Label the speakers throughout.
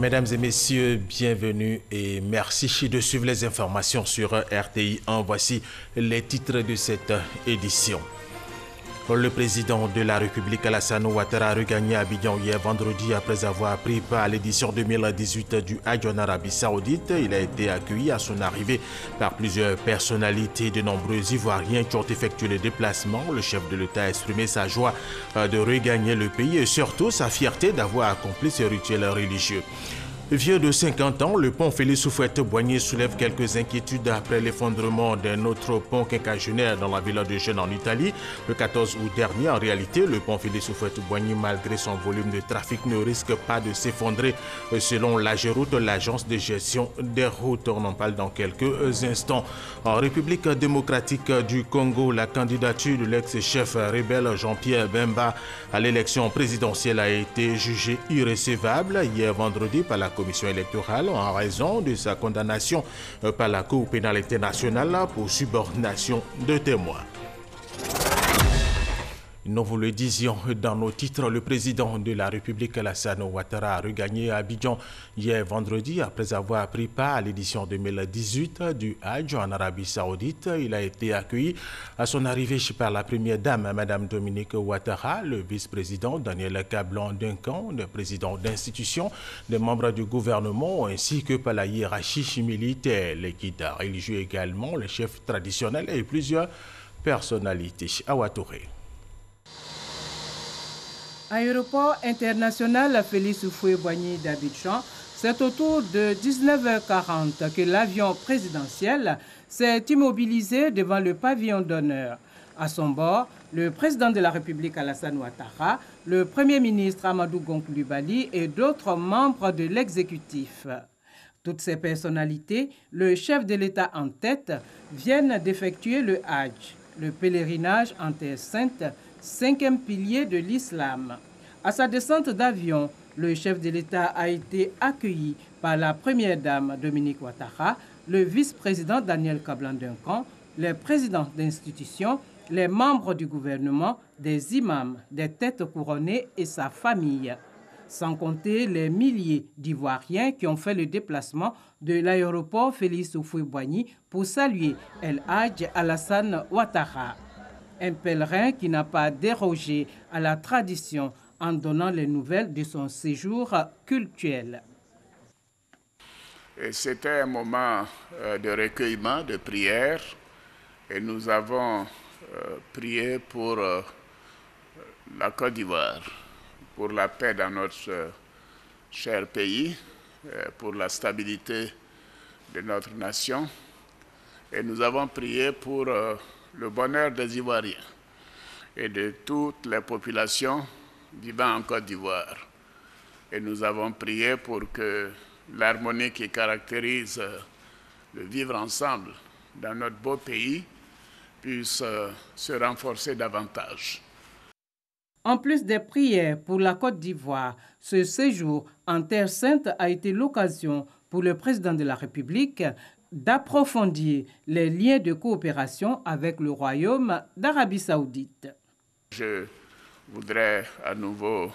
Speaker 1: Mesdames et messieurs, bienvenue et merci de suivre les informations sur RTI 1. Voici les titres de cette édition. Le président de la République, Alassane Ouattara, a regagné Abidjan hier vendredi après avoir pris part à l'édition 2018 du Hajj en Arabie Saoudite. Il a été accueilli à son arrivée par plusieurs personnalités. De nombreux Ivoiriens qui ont effectué le déplacement. Le chef de l'État a exprimé sa joie de regagner le pays et surtout sa fierté d'avoir accompli ce rituel religieux. Vieux de 50 ans, le pont Félix Houphouët-Boigny soulève quelques inquiétudes après l'effondrement d'un autre pont quinquagénaire dans la ville de Gênes en Italie. Le 14 août dernier, en réalité, le pont Félix Houphouët-Boigny, malgré son volume de trafic, ne risque pas de s'effondrer selon l'AGEROUTE, l'agence de gestion des routes. On en parle dans quelques instants. En République démocratique du Congo, la candidature de l'ex-chef rebelle Jean-Pierre Bemba à l'élection présidentielle a été jugée irrécevable hier vendredi par la Commission électorale en raison de sa condamnation par la Cour pénale internationale pour subordination de témoins. Nous vous le disions dans nos titres, le président de la République, Alassane Ouattara, a regagné Abidjan hier vendredi après avoir pris part à l'édition 2018 du Hajj en Arabie Saoudite. Il a été accueilli à son arrivée par la première dame, Mme Dominique Ouattara, le vice-président Daniel Kablan-Duncan, le président d'institution, des membres du gouvernement ainsi que par la hiérarchie militaire, les guides religieux également, les chefs traditionnels et plusieurs personnalités. Awa Touré.
Speaker 2: Aéroport international Félix Houphouët-Boigny d'Abidjan, c'est autour de 19h40 que l'avion présidentiel s'est immobilisé devant le pavillon d'honneur. À son bord, le président de la République Alassane Ouattara, le premier ministre Amadou Gon Coulibaly et d'autres membres de l'exécutif. Toutes ces personnalités, le chef de l'État en tête, viennent d'effectuer le Hajj, le pèlerinage en Terre Sainte, 5e pilier de l'islam. À sa descente d'avion, le chef de l'État a été accueilli par la première dame Dominique Ouattara, le vice-président Daniel Kablan-Duncan, les présidents d'institutions, les membres du gouvernement, des imams, des têtes couronnées et sa famille. Sans compter les milliers d'Ivoiriens qui ont fait le déplacement de l'aéroport Félix Houphouët-Boigny pour saluer El Hadj Alassane Ouattara. Un pèlerin qui n'a pas dérogé à la tradition en donnant les nouvelles de son séjour cultuel.
Speaker 3: C'était un moment de recueillement, de prière, et nous avons prié pour la Côte d'Ivoire, pour la paix dans notre cher pays, pour la stabilité de notre nation, et nous avons prié pour le bonheur des Ivoiriens et de toutes les populations vivant en Côte d'Ivoire. Et nous avons prié pour que l'harmonie qui caractérise le vivre ensemble dans notre beau pays puisse se renforcer davantage.
Speaker 2: En plus des prières pour la Côte d'Ivoire, ce séjour en Terre Sainte a été l'occasion pour le président de la République d'approfondir les liens de coopération avec le Royaume d'Arabie Saoudite.
Speaker 3: Je voudrais à nouveau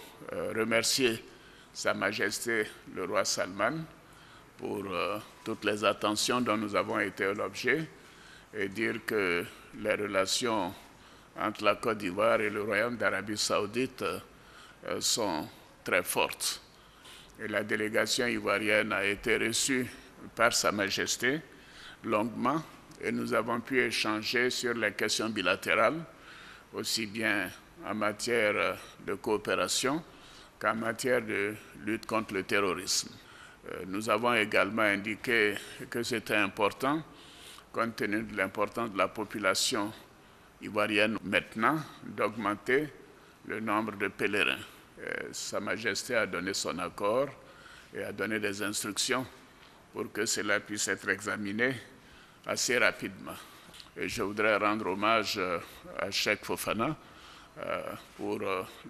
Speaker 3: remercier Sa Majesté le roi Salman pour toutes les attentions dont nous avons été l'objet et dire que les relations entre la Côte d'Ivoire et le Royaume d'Arabie Saoudite sont très fortes. Et la délégation ivoirienne a été reçue par Sa Majesté longuement et nous avons pu échanger sur les questions bilatérales, aussi bien en matière de coopération qu'en matière de lutte contre le terrorisme. Nous avons également indiqué que c'était important, compte tenu de l'importance de la population ivoirienne maintenant, d'augmenter le nombre de pèlerins. Sa Majesté a donné son accord et a donné des instructions pour que cela puisse être examiné assez rapidement. Et je voudrais rendre hommage à Cheikh Fofana pour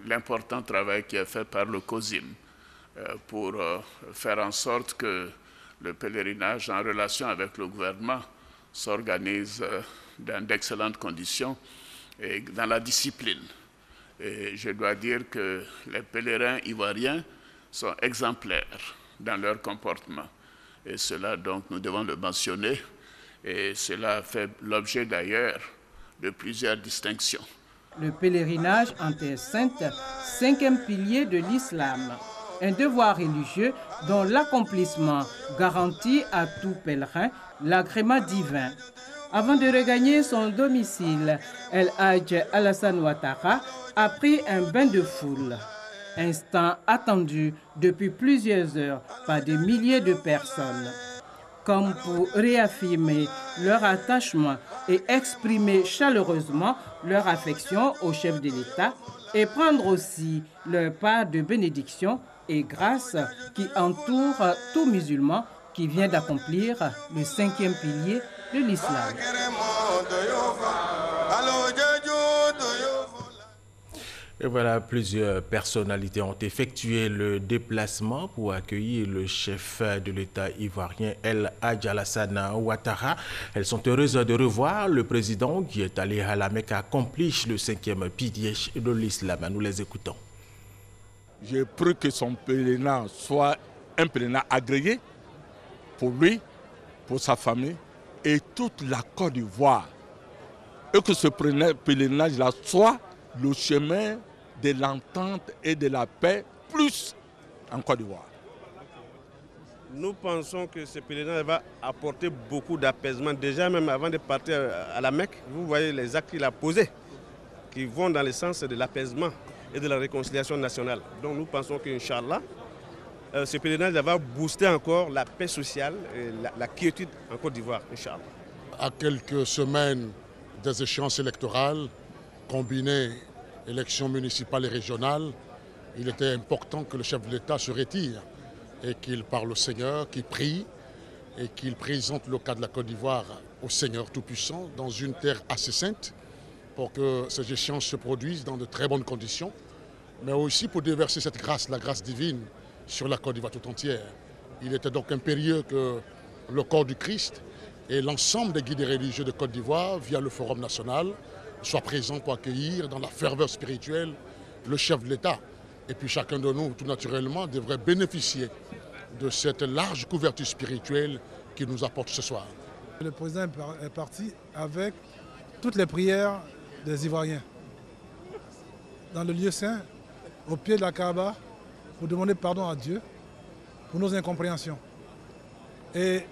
Speaker 3: l'important travail qui est fait par le COSIM pour faire en sorte que le pèlerinage en relation avec le gouvernement s'organise dans d'excellentes conditions et dans la discipline. Et je dois dire que les pèlerins ivoiriens sont exemplaires dans leur comportement. Et cela, donc, nous devons le mentionner. Et cela fait l'objet d'ailleurs de plusieurs distinctions.
Speaker 2: Le pèlerinage en Terre Sainte, 5e pilier de l'islam. Un devoir religieux dont l'accomplissement garantit à tout pèlerin l'agrément divin. Avant de regagner son domicile, El Hadj Alassane Ouattara a pris un bain de foule. Instant attendu depuis plusieurs heures par des milliers de personnes. Comme pour réaffirmer leur attachement et exprimer chaleureusement leur affection au chef de l'État et prendre aussi leur part de bénédiction et grâce qui entoure tout musulman qui vient d'accomplir le 5e pilier de l'islam.
Speaker 1: Et voilà, plusieurs personnalités ont effectué le déplacement pour accueillir le chef de l'État ivoirien El Hadj Alassane Ouattara. Elles sont heureuses de revoir le président qui est allé à la Mecque accomplir le 5e pilier de l'islam. Nous les écoutons.
Speaker 4: J'ai pris que son pèlerinage soit un pèlerinage agréé pour lui, pour sa famille et toute la Côte d'Ivoire. Et que ce pèlerinage-là soit le chemin de l'entente et de la paix, plus en Côte d'Ivoire.
Speaker 5: Nous pensons que ce pèlerinage va apporter beaucoup d'apaisement. Déjà, même avant de partir à la Mecque, vous voyez les actes qu'il a posés, qui vont dans le sens de l'apaisement et de la réconciliation nationale. Donc nous pensons qu'Inch'Allah, ce pèlerinage va booster encore la paix sociale et la quiétude en Côte d'Ivoire, Inch'Allah.
Speaker 6: À quelques semaines des échéances électorales, combinées élections municipales et régionales, il était important que le chef de l'État se retire et qu'il parle au Seigneur, qu'il prie et qu'il présente le cas de la Côte d'Ivoire au Seigneur Tout-Puissant dans une terre assez sainte pour que ces échéances se produisent dans de très bonnes conditions, mais aussi pour déverser cette grâce, la grâce divine, sur la Côte d'Ivoire tout entière. Il était donc impérieux que le corps du Christ et l'ensemble des guides religieux de Côte d'Ivoire, via le Forum national, soient présents pour accueillir dans la ferveur spirituelle le chef de l'État. Et puis chacun de nous, tout naturellement, devrait bénéficier de cette large couverture spirituelle qu'il nous apporte ce soir.
Speaker 7: Le président est parti avec toutes les prières des Ivoiriens dans le lieu saint, au pied de la Kaaba, pour demander pardon à Dieu pour nos incompréhensions. Et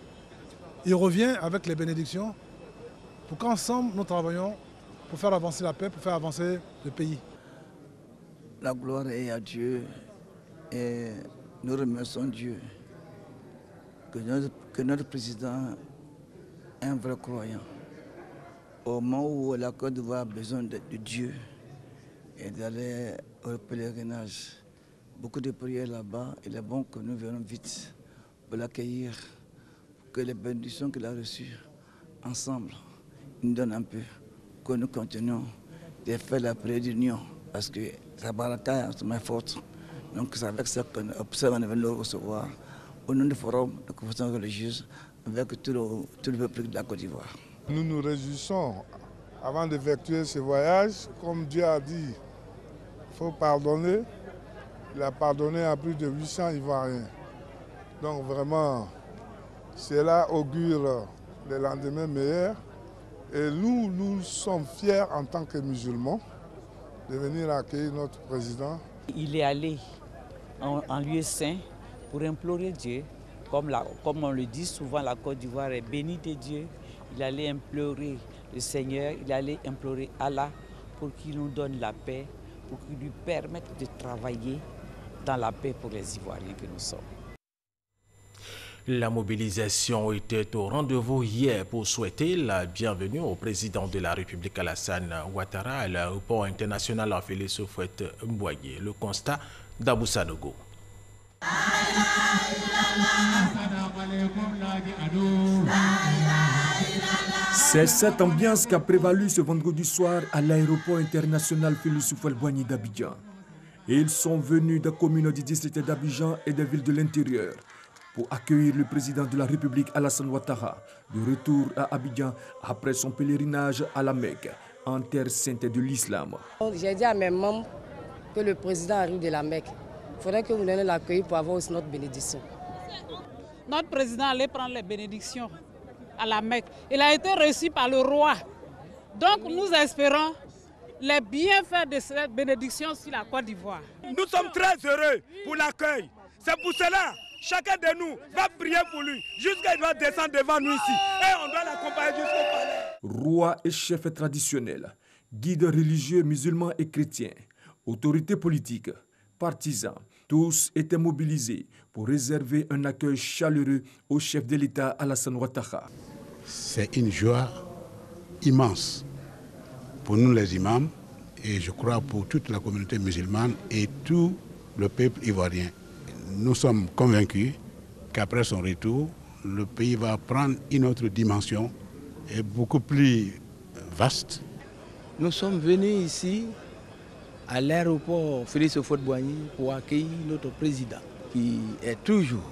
Speaker 7: il revient avec les bénédictions pour qu'ensemble nous travaillons pour faire avancer la paix, pour faire avancer le pays.
Speaker 8: La gloire est à Dieu et nous remercions Dieu que notre président est un vrai croyant. Au moment où la Côte d'Ivoire a besoin de Dieu et d'aller au pèlerinage, beaucoup de prières là-bas, il est bon que nous venions vite pour l'accueillir, que les bénédictions qu'il a reçues ensemble nous donnent un peu, que nous continuons de faire la prière d'union, parce que sa baraka est ma faute. Donc c'est avec ça que nous venons le recevoir au nom du forum de confession religieuse avec tout le peuple de la Côte d'Ivoire.
Speaker 9: Nous nous réjouissons avant d'effectuer ce voyage, comme Dieu a dit, il faut pardonner. Il a pardonné à plus de 800 Ivoiriens. Donc vraiment, cela augure les lendemains meilleurs. Et nous sommes fiers en tant que musulmans de venir accueillir notre président.
Speaker 10: Il est allé en lieu saint pour implorer Dieu. Comme on le dit souvent, la Côte d'Ivoire est bénie de Dieu. Il allait implorer le Seigneur, il allait implorer Allah pour qu'il nous donne la paix, pour qu'il lui permette de travailler dans la paix pour les Ivoiriens que nous sommes.
Speaker 1: La mobilisation était au rendez-vous hier pour souhaiter la bienvenue au président de la République Alassane Ouattara à l'aéroport international Félix Houphouët-Boigny. Le constat d'Abou Sanogo.
Speaker 11: C'est cette ambiance qui a prévalu ce vendredi soir à l'aéroport international Félix Houphouët-Boigny d'Abidjan. Ils sont venus des communes du district d'Abidjan et des villes de l'intérieur pour accueillir le président de la République Alassane Ouattara de retour à Abidjan après son pèlerinage à la Mecque, en terre sainte de l'islam.
Speaker 12: J'ai dit à mes membres que le président arrive de la Mecque. Il faudrait que vous donniez l'accueil pour avoir aussi notre bénédiction. Notre président allait prendre les bénédictions à la Mecque. Il a été reçu par le roi. Donc nous espérons les bienfaits de cette bénédiction sur la Côte d'Ivoire.
Speaker 13: Nous sommes très heureux pour l'accueil. C'est pour cela, chacun de nous va prier pour lui jusqu'à il va descendre devant nous ici. Et on doit l'accompagner jusqu'au palais.
Speaker 11: Rois et chefs traditionnels, guides religieux musulmans et chrétiens, autorités politiques, partisans, tous étaient mobilisés pour réserver un accueil chaleureux au chef de l'État Alassane Ouattara.
Speaker 14: C'est une joie immense pour nous les imams et je crois pour toute la communauté musulmane et tout le peuple ivoirien. Nous sommes convaincus qu'après son retour, le pays va prendre une autre dimension et beaucoup plus vaste.
Speaker 15: Nous sommes venus ici à l'aéroport Félix Houphouët-Boigny pour accueillir notre président qui est toujours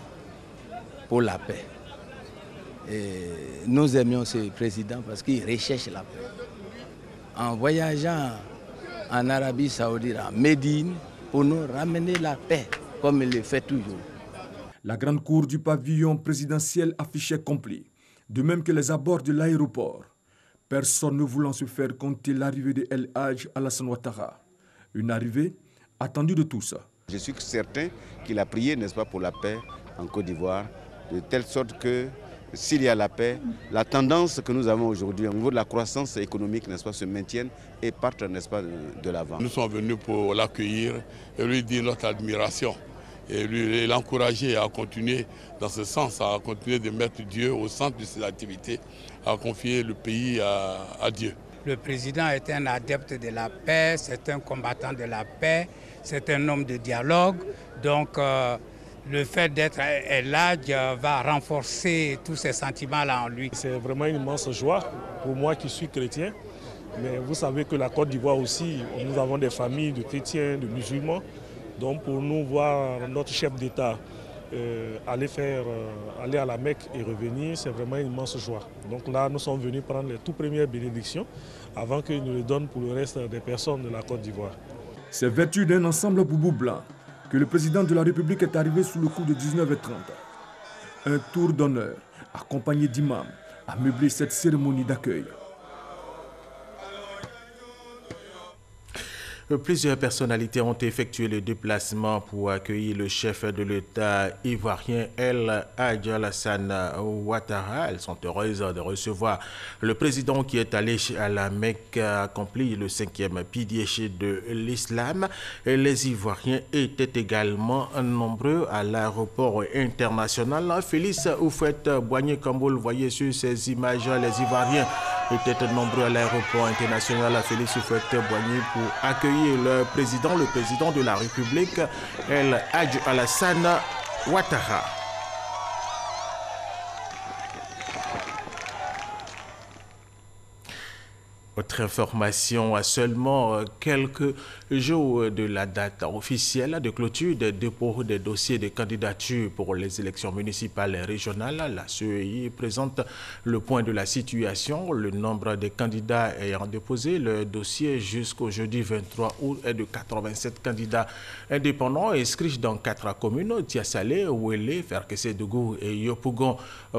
Speaker 15: pour la paix. Et nous aimions ce président parce qu'il recherche la paix. En voyageant en Arabie Saoudite, à Médine, pour nous ramener la paix, comme il le fait toujours.
Speaker 11: La grande cour du pavillon présidentiel affichait complet, de même que les abords de l'aéroport. Personne ne voulant se faire compter l'arrivée de El Hadj Alassane Ouattara. Une arrivée attendue de tous.
Speaker 16: Je suis certain qu'il a prié, n'est-ce pas, pour la paix en Côte d'Ivoire, de telle sorte que s'il y a la paix, la tendance que nous avons aujourd'hui au niveau de la croissance économique, n'est-ce pas, se maintienne et parte, n'est-ce pas, de l'avant.
Speaker 4: Nous sommes venus pour l'accueillir et lui dire notre admiration et l'encourager à continuer dans ce sens, à continuer de mettre Dieu au centre de ses activités, à confier le pays à Dieu.
Speaker 17: Le président est un adepte de la paix, c'est un combattant de la paix, c'est un homme de dialogue. Donc le fait d'être El Hadj va renforcer tous ces sentiments-là en lui.
Speaker 18: C'est vraiment une immense joie pour moi qui suis chrétien. Mais vous savez que la Côte d'Ivoire aussi, nous avons des familles de chrétiens, de musulmans. Donc pour nous voir notre chef d'État aller à la Mecque et revenir, c'est vraiment une immense joie. Donc là, nous sommes venus prendre les toutes premières bénédictions avant qu'ils nous les donnent pour le reste des personnes de la Côte d'Ivoire.
Speaker 11: C'est vêtu d'un ensemble boubou blanc que le président de la République est arrivé sous le coup de 19h30. Un tour d'honneur, accompagné d'imams, a meublé cette cérémonie d'accueil.
Speaker 1: Plusieurs personnalités ont effectué le déplacement pour accueillir le chef de l'État ivoirien El Hadj Alassane Ouattara. Elles sont heureuses de recevoir le président qui est allé à la Mecque accomplir le 5e pilier de l'islam. Les Ivoiriens étaient également nombreux à l'aéroport international Félix Houphouët-Boigny. Comme vous le voyez sur ces images, les Ivoiriens étaient nombreux à l'aéroport international Félix Houphouët-Boigny pour accueillir le président de la République, El Hadj Alassane Ouattara. Autre information, à seulement quelques jours de la date officielle de clôture des dépôts des dossiers de candidature pour les élections municipales et régionales, la CEI présente le point de la situation. Le nombre de candidats ayant déposé le dossier jusqu'au jeudi 23 août est de 87 candidats indépendants inscrits dans 4 communes, Tiasalé, Ouélé, Ferkessé-Dougou et Yopougon.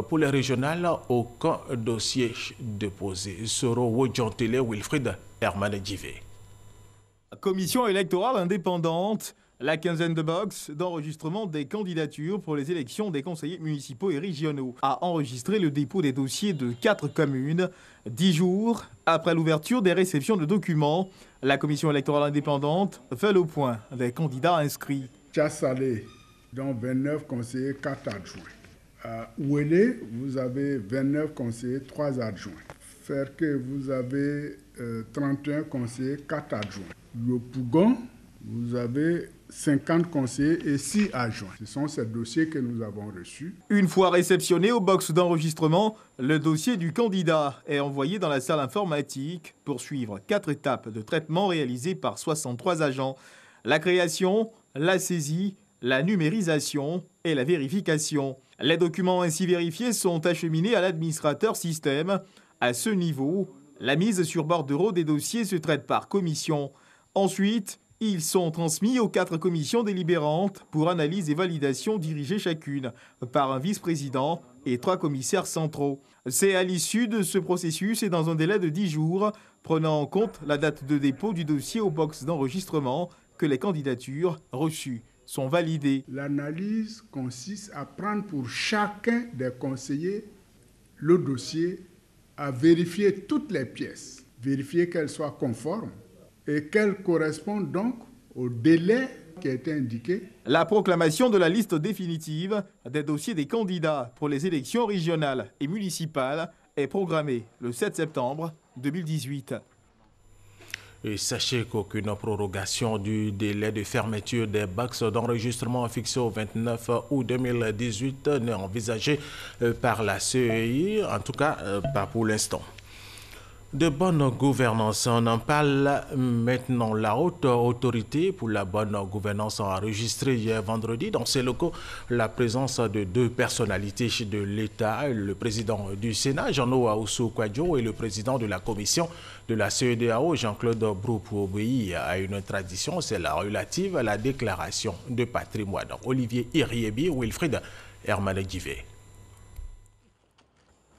Speaker 1: Pour les régionales, aucun dossier déposé. Soro Wodjantele, Wilfried Herman Djivé.
Speaker 19: Commission électorale indépendante, la quinzaine de box d'enregistrement des candidatures pour les élections des conseillers municipaux et régionaux a enregistré le dépôt des dossiers de 4 communes. 10 jours après l'ouverture des réceptions de documents, la commission électorale indépendante fait le point des candidats inscrits.
Speaker 9: Tiasalé, dont 29 conseillers, 4 adjoints. À Ouélé, vous avez 29 conseillers, 3 adjoints. Ferke, vous avez 31 conseillers, 4 adjoints. Yopougon, vous avez 50 conseillers et 6 adjoints. Ce sont ces dossiers que nous avons reçus.
Speaker 19: Une fois réceptionné au box d'enregistrement, le dossier du candidat est envoyé dans la salle informatique pour suivre 4 étapes de traitement réalisées par 63 agents. La création, la saisie, la numérisation et la vérification. Les documents ainsi vérifiés sont acheminés à l'administrateur système. À ce niveau, la mise sur bordereau des dossiers se traite par commission. Ensuite, Ils sont transmis aux 4 commissions délibérantes pour analyse et validation dirigées chacune par un vice-président et 3 commissaires centraux. C'est à l'issue de ce processus et dans un délai de 10 jours, prenant en compte la date de dépôt du dossier au box d'enregistrement, que les candidatures reçues sont validées.
Speaker 20: L'analyse consiste à prendre pour chacun des conseillers le dossier, à vérifier toutes les pièces, vérifier qu'elles soient conformes et qu'elles correspondent donc au délai qui a été indiqué.
Speaker 19: La proclamation de la liste définitive des dossiers des candidats pour les élections régionales et municipales est programmée le 7 septembre 2018.
Speaker 1: Et sachez qu'aucune prorogation du délai de fermeture des box d'enregistrement fixé au 29 août 2018 n'est envisagée par la CEI, en tout cas pas pour l'instant. De bonne gouvernance, on en parle maintenant. La haute autorité pour la bonne gouvernance a enregistré hier vendredi dans ses locaux la présence de 2 personnalités de l'État, le président du Sénat, Jean-Noël Ahoussou-Kouadio, et le président de la commission de la CEDEAO, Jean-Claude Brou, pour obéir à une tradition, c'est la relative à la déclaration de patrimoine. Olivier Iriebi, Wilfried Hermanedivé.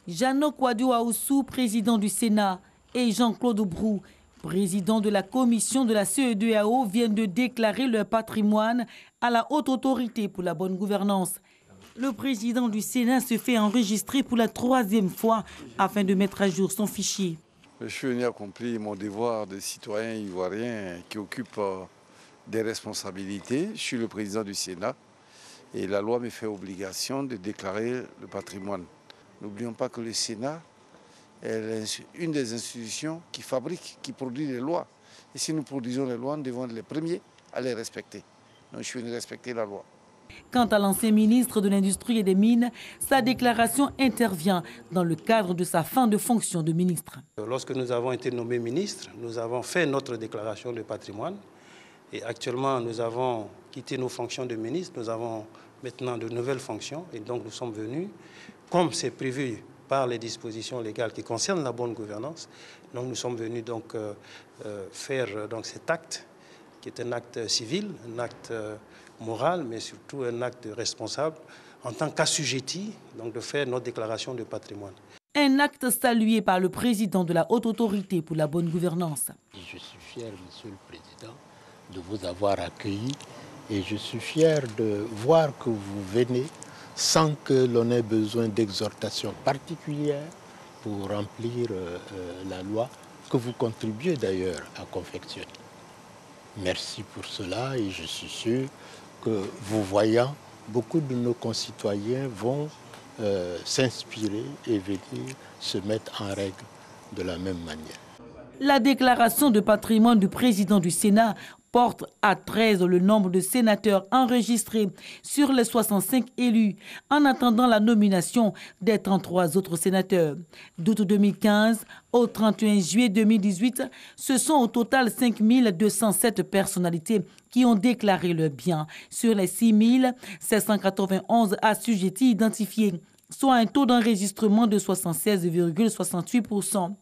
Speaker 21: Jean-Noël Ahoussou, président du Sénat, et Jean-Claude Brou, président de la commission de la CEDEAO, viennent de déclarer leur patrimoine à la haute autorité pour la bonne gouvernance. Le président du Sénat se fait enregistrer pour la 3e fois afin de mettre à jour son fichier.
Speaker 22: Je suis venu accomplir mon devoir de citoyen ivoirien qui occupe des responsabilités. Je suis le président du Sénat et la loi me fait obligation de déclarer le patrimoine. N'oublions pas que le Sénat est une des institutions qui fabrique, qui produit les lois. Et si nous produisons les lois, nous devons être les premiers à les respecter. Donc je suis venu respecter la loi.
Speaker 21: Quant à l'ancien ministre de l'Industrie et des Mines, sa déclaration intervient dans le cadre de sa fin de fonction de ministre.
Speaker 23: Lorsque nous avons été nommés ministres, nous avons fait notre déclaration de patrimoine. Et actuellement, nous avons quitté nos fonctions de ministre. Nous avons maintenant de nouvelles fonctions. Et donc nous sommes venus, comme c'est prévu par les dispositions légales qui concernent la bonne gouvernance. Donc nous sommes venus donc, faire cet acte, qui est un acte civil, un acte moral, mais surtout un acte responsable, en tant qu'assujetti, donc de faire notre déclaration de patrimoine.
Speaker 21: Un acte salué par le président de la Haute Autorité pour la bonne gouvernance.
Speaker 24: Je suis fier, Monsieur le Président, de vous avoir accueilli et je suis fier de voir que vous venez sans que l'on ait besoin d'exhortations particulières pour remplir la loi que vous contribuez d'ailleurs à confectionner. Merci pour cela et je suis sûr que vous voyant, beaucoup de nos concitoyens vont s'inspirer et venir se mettre en règle de la même manière.
Speaker 21: La déclaration de patrimoine du président du Sénat porte à 13 le nombre de sénateurs enregistrés sur les 65 élus, en attendant la nomination des 33 autres sénateurs. D'août 2015 au 31 juillet 2018, ce sont au total 5 207 personnalités qui ont déclaré leurs biens sur les 6 791 assujettis identifiés, soit un taux d'enregistrement de 76,68%.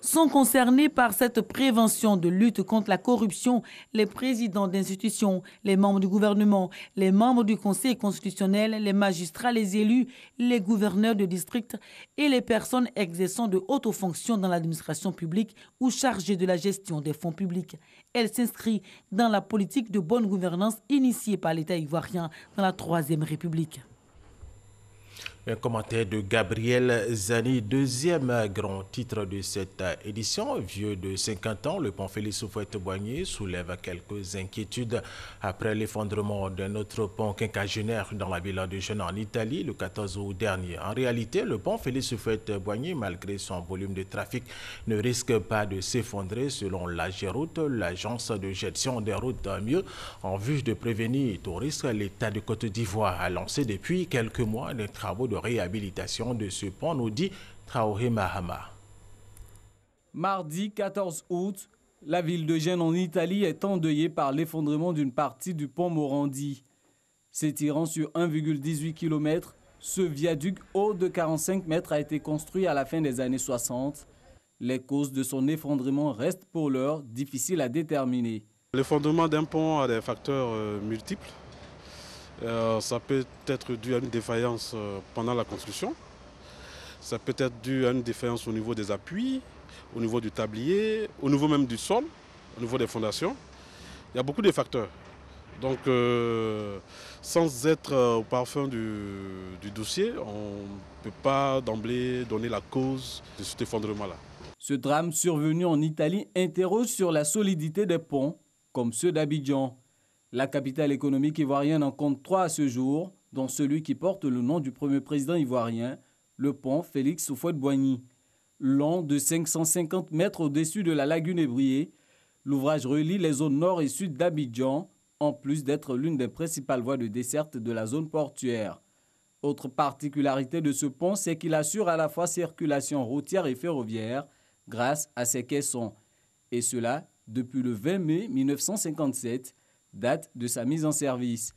Speaker 21: Sont concernés par cette prévention de lutte contre la corruption les présidents d'institutions, les membres du gouvernement, les membres du Conseil constitutionnel, les magistrats, les élus, les gouverneurs de district et les personnes exerçant de hautes fonctions dans l'administration publique ou chargées de la gestion des fonds publics. Elle s'inscrit dans la politique de bonne gouvernance initiée par l'État ivoirien dans la Troisième République.
Speaker 1: Un commentaire de Gabriel Zani, 2e grand titre de cette édition. Vieux de 50 ans, le pont Félix Houphouët-Boigny soulève quelques inquiétudes après l'effondrement d'un autre pont quinquagénaire dans la ville de Gênes en Italie le 14 août dernier. En réalité, le pont Félix Houphouët-Boigny, malgré son volume de trafic, ne risque pas de s'effondrer selon l'AGEROUTE, l'agence de gestion des routes. Mieux, en vue de prévenir tout risque, l'État de Côte d'Ivoire a lancé depuis quelques mois des travaux de réhabilitation de ce pont, nous dit Traoré Mahama.
Speaker 25: Mardi 14 août, la ville de Gênes en Italie est endeuillée par l'effondrement d'une partie du pont Morandi. S'étirant sur 1,18 km, ce viaduc haut de 45 mètres a été construit à la fin des années 60. Les causes de son effondrement restent pour l'heure difficiles à déterminer.
Speaker 2: L'effondrement d'un pont a des facteurs multiples. Ça peut être dû à une défaillance pendant la construction. Ça peut être dû à une défaillance au niveau des appuis, au niveau du tablier, au niveau même du sol, au niveau des fondations. Il y a beaucoup de facteurs. Donc, sans être au parfum du dossier, on ne peut pas d'emblée donner la cause de cet effondrement-là.
Speaker 25: Ce drame survenu en Italie interroge sur la solidité des ponts, comme ceux d'Abidjan. La capitale économique ivoirienne en compte 3 à ce jour, dont celui qui porte le nom du premier président ivoirien, le pont Félix Houphouët-Boigny. Long de 550 mètres au-dessus de la lagune ébriée, l'ouvrage relie les zones nord et sud d'Abidjan, en plus d'être l'une des principales voies de desserte de la zone portuaire. Autre particularité de ce pont, c'est qu'il assure à la fois circulation routière et ferroviaire grâce à ses caissons. Et cela depuis le 20 mai 1957, date de sa mise en service.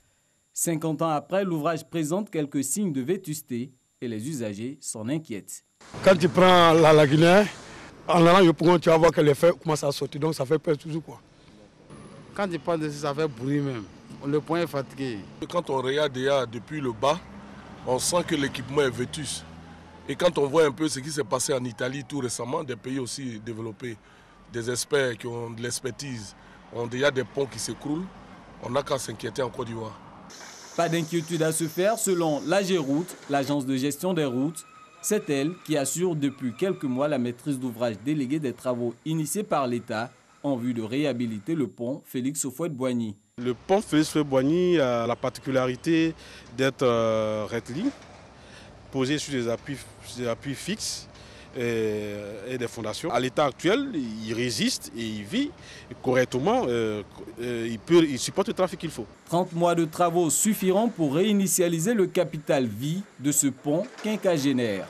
Speaker 25: 50 ans après, l'ouvrage présente quelques signes de vétusté et les usagers s'en inquiètent.
Speaker 3: Quand tu prends la lagune, en allant au pont, tu vas voir que les feux commencent à sortir, donc ça fait peur toujours, quoi.
Speaker 5: Quand tu passes dessus, ça fait bruit même. Le pont est fatigué.
Speaker 6: Quand on regarde déjà depuis le bas, on sent que l'équipement est vétus. Et quand on voit un peu ce qui s'est passé en Italie tout récemment, des pays aussi développés, des experts qui ont de l'expertise, ont déjà des ponts qui s'écroulent, on n'a qu'à s'inquiéter en Côte d'Ivoire.
Speaker 25: Pas d'inquiétude à se faire selon l'AGERoute, l'agence de gestion des routes. C'est elle qui assure depuis quelques mois la maîtrise d'ouvrage déléguée des travaux initiés par l'État en vue de réhabiliter le pont Félix Houphouët-Boigny.
Speaker 2: Le pont Félix Houphouët-Boigny a la particularité d'être rectiligne, posé sur des appuis fixes et des fondations. À l'état actuel, il résiste et il vit correctement. Il supporte le trafic qu'il faut.
Speaker 25: 30 mois de travaux suffiront pour réinitialiser le capital vie de ce pont quinquagénaire.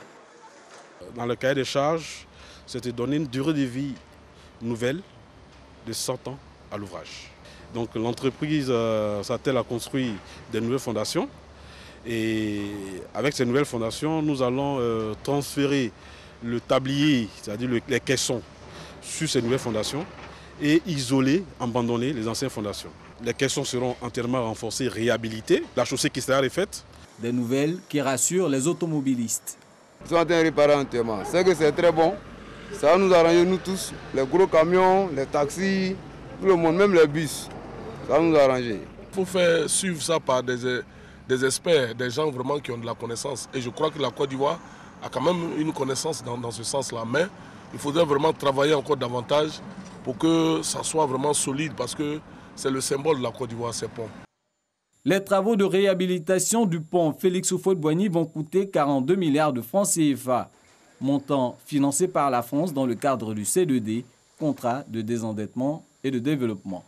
Speaker 2: Dans le cahier des charges, c'était donner une durée de vie nouvelle de 100 ans à l'ouvrage. Donc l'entreprise s'attelle à construire des nouvelles fondations. Et avec ces nouvelles fondations, nous allons transférer le tablier, c'est-à-dire les caissons, sur ces nouvelles fondations et isoler, abandonner les anciennes fondations. Les caissons seront entièrement renforcés, réhabilités. La chaussée qui sera refaite.
Speaker 25: Des nouvelles qui rassurent les automobilistes.
Speaker 5: Ils sont en train de réparer entièrement. C'est que c'est très bon. Ça va nous arranger nous tous, les gros camions, les taxis, tout le monde, même les bus. Ça va nous arranger.
Speaker 6: Il faut faire suivre ça par des experts, des gens vraiment qui ont de la connaissance. Et je crois que la Côte d'Ivoire a quand même une connaissance dans ce sens-là. Mais il faudrait vraiment travailler encore davantage pour que ça soit vraiment solide parce que c'est le symbole de la Côte d'Ivoire, ces ponts.
Speaker 25: Les travaux de réhabilitation du pont Félix Houphouët-Boigny vont coûter 42 milliards de francs CFA, montant financé par la France dans le cadre du C2D, contrat de désendettement et de développement.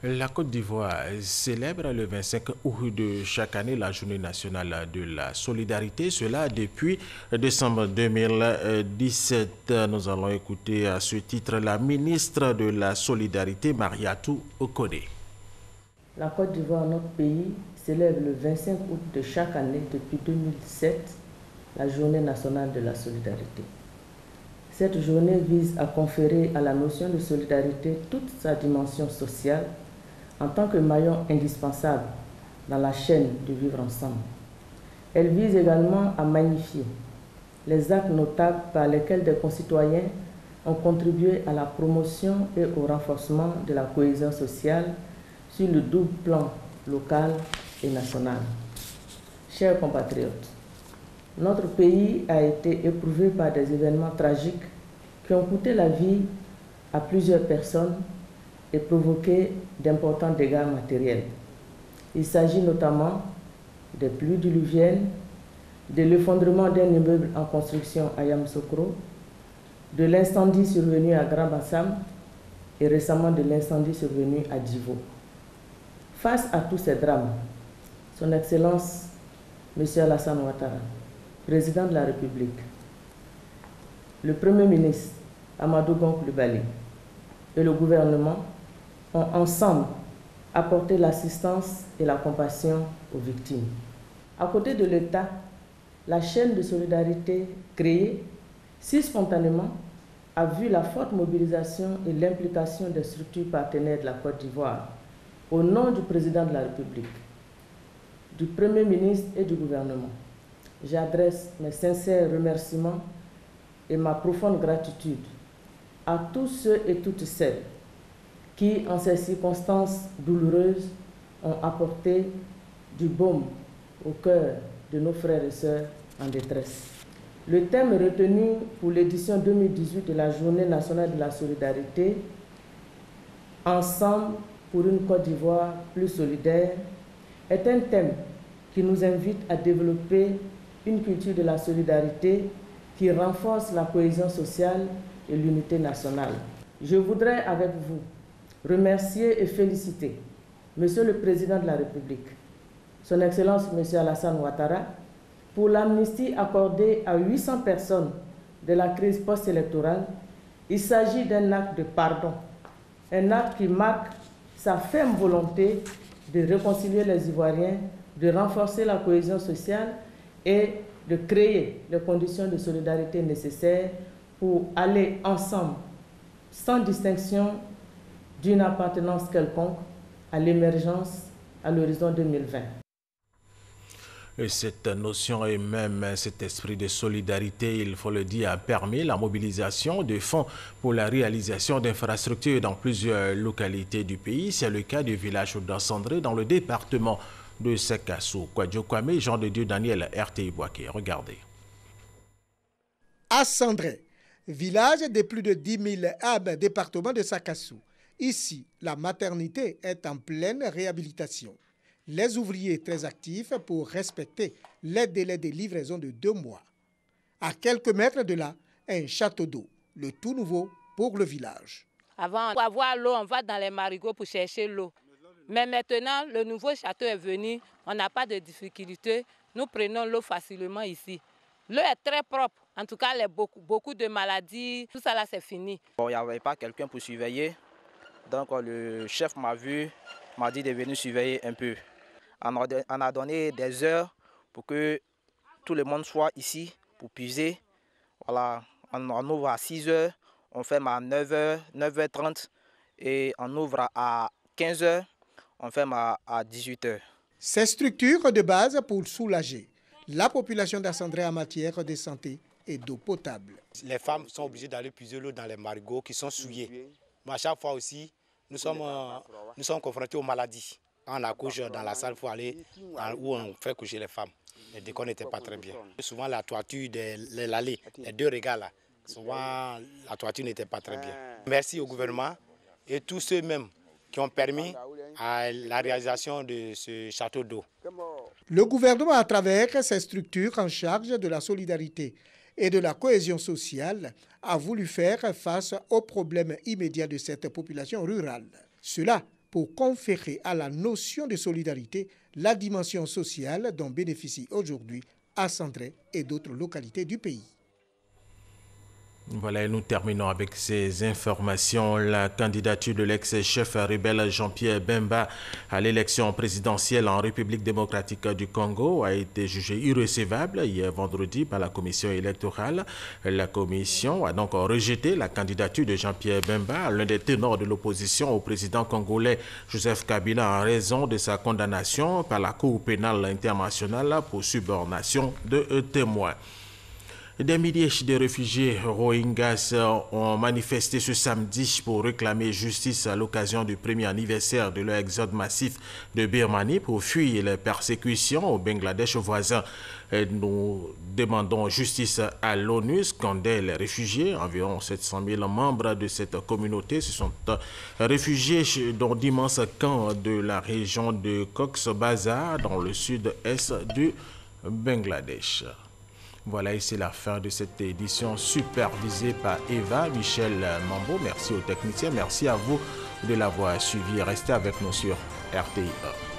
Speaker 1: La Côte d'Ivoire célèbre le 25 août de chaque année la journée nationale de la solidarité. Cela depuis décembre 2017. Nous allons écouter à ce titre la ministre de la Solidarité, Mariatou Okode.
Speaker 7: La Côte d'Ivoire, notre pays, célèbre le 25 août de chaque année depuis 2007 la journée nationale de la solidarité. Cette journée vise à conférer à la notion de solidarité toute sa dimension sociale en tant que maillon indispensable dans la chaîne du vivre ensemble. Elle vise également à magnifier les actes notables par lesquels des concitoyens ont contribué à la promotion et au renforcement de la cohésion sociale sur le double plan local et national. Chers compatriotes, notre pays a été éprouvé par des événements tragiques qui ont coûté la vie à plusieurs personnes et provoqué d'importants dégâts matériels. Il s'agit notamment des pluies diluviennes, de l'effondrement d'un immeuble en construction à Yamoussoukro, de l'incendie survenu à Grand Bassam et récemment de l'incendie survenu à Djivo. Face à tous ces drames, Son Excellence, M. Alassane Ouattara, Président de la République, le Premier ministre, Amadou Gon Coulibaly, et le gouvernement ont ensemble apporté l'assistance et la compassion aux victimes. À côté de l'État, la chaîne de solidarité créée si spontanément a vu la forte mobilisation et l'implication des structures partenaires de la Côte d'Ivoire au nom du président de la République, du Premier ministre et du gouvernement. J'adresse mes sincères remerciements et ma profonde gratitude à tous ceux et toutes celles qui, en ces circonstances douloureuses, ont apporté du baume au cœur de nos frères et sœurs en détresse. Le thème retenu pour l'édition 2018 de la Journée nationale de la solidarité, Ensemble pour une Côte d'Ivoire plus solidaire, est un thème qui nous invite à développer une culture de la solidarité qui renforce la cohésion sociale et l'unité nationale. Je voudrais avec vous remercier et féliciter Monsieur le Président de la République, Son Excellence Monsieur Alassane Ouattara, pour l'amnistie accordée à 800 personnes de la crise post-électorale. Il s'agit d'un acte de pardon, un acte qui marque sa ferme volonté de réconcilier les Ivoiriens, de renforcer la cohésion sociale et de créer les conditions de solidarité nécessaires pour aller ensemble, sans distinction d'une appartenance quelconque, à l'émergence à l'horizon 2020.
Speaker 1: Et cette notion et même cet esprit de solidarité, il faut le dire, a permis la mobilisation de fonds pour la réalisation d'infrastructures dans plusieurs localités du pays. C'est le cas du village d'Assandré dans le département de Sakassou. Kwadjo Kwame, Jean de Dieu Daniel, RTI Boaké. Regardez.
Speaker 8: Assandré, village de plus de 10 000 âmes, département de Sakassou. Ici, la maternité est en pleine réhabilitation. Les ouvriers très actifs pour respecter les délais de livraison de 2 mois. À quelques mètres de là, un château d'eau, le tout nouveau pour le village.
Speaker 10: Avant, pour avoir l'eau, on va dans les marigots pour chercher l'eau. Mais maintenant, le nouveau château est venu, on n'a pas de difficulté. Nous prenons l'eau facilement ici. L'eau est très propre. En tout cas, beaucoup de maladies, tout ça là, c'est fini.
Speaker 12: Bon, il n'y avait pas quelqu'un pour surveiller. Donc le chef m'a vu, m'a dit de venir surveiller un peu. On a donné des heures pour que tout le monde soit ici pour puiser. Voilà, on ouvre à 6 h, on ferme à 9 h, 9h30 et on ouvre à 15 h, on ferme à 18 h.
Speaker 8: Ces structures de base pour soulager la population d'Assandré en matière de santé et d'eau potable.
Speaker 13: Les femmes sont obligées d'aller puiser l'eau dans les marigots qui sont souillés. Mais à chaque fois aussi, nous sommes confrontés aux maladies. On accouche dans la salle, il faut aller où on fait coucher les femmes. Les décors n'étaient pas très bien. Souvent la toiture de l'allée, les 2 regards là, souvent la toiture n'était pas très bien. Merci au gouvernement et tous ceux même qui ont permis à la réalisation de ce château d'eau.
Speaker 8: Le gouvernement, à travers ses structures en charge de la solidarité et de la cohésion sociale, a voulu faire face aux problèmes immédiats de cette population rurale. Cela pour conférer à la notion de solidarité la dimension sociale dont bénéficient aujourd'hui Assandré et d'autres localités du pays.
Speaker 1: Voilà, et nous terminons avec ces informations. La candidature de l'ex-chef rebelle Jean-Pierre Bemba à l'élection présidentielle en République démocratique du Congo a été jugée irrecevable hier vendredi par la commission électorale. La commission a donc rejeté la candidature de Jean-Pierre Bemba, l'un des ténors de l'opposition au président congolais Joseph Kabila, en raison de sa condamnation par la Cour pénale internationale pour subornation de témoins. Des milliers de réfugiés Rohingyas ont manifesté ce samedi pour réclamer justice à l'occasion du premier anniversaire de leur exode massif de Birmanie pour fuir les persécutions au Bangladesh voisin. Nous demandons justice à l'ONU, scandaient les réfugiés. Environ 700 000 membres de cette communauté se sont réfugiés dans d'immenses camps de la région de Cox's Bazar dans le sud-est du Bangladesh. Voilà, et c'est la fin de cette édition supervisée par Eva Michel Mambo. Merci aux techniciens, merci à vous de l'avoir suivi. Restez avec nous sur RTI1.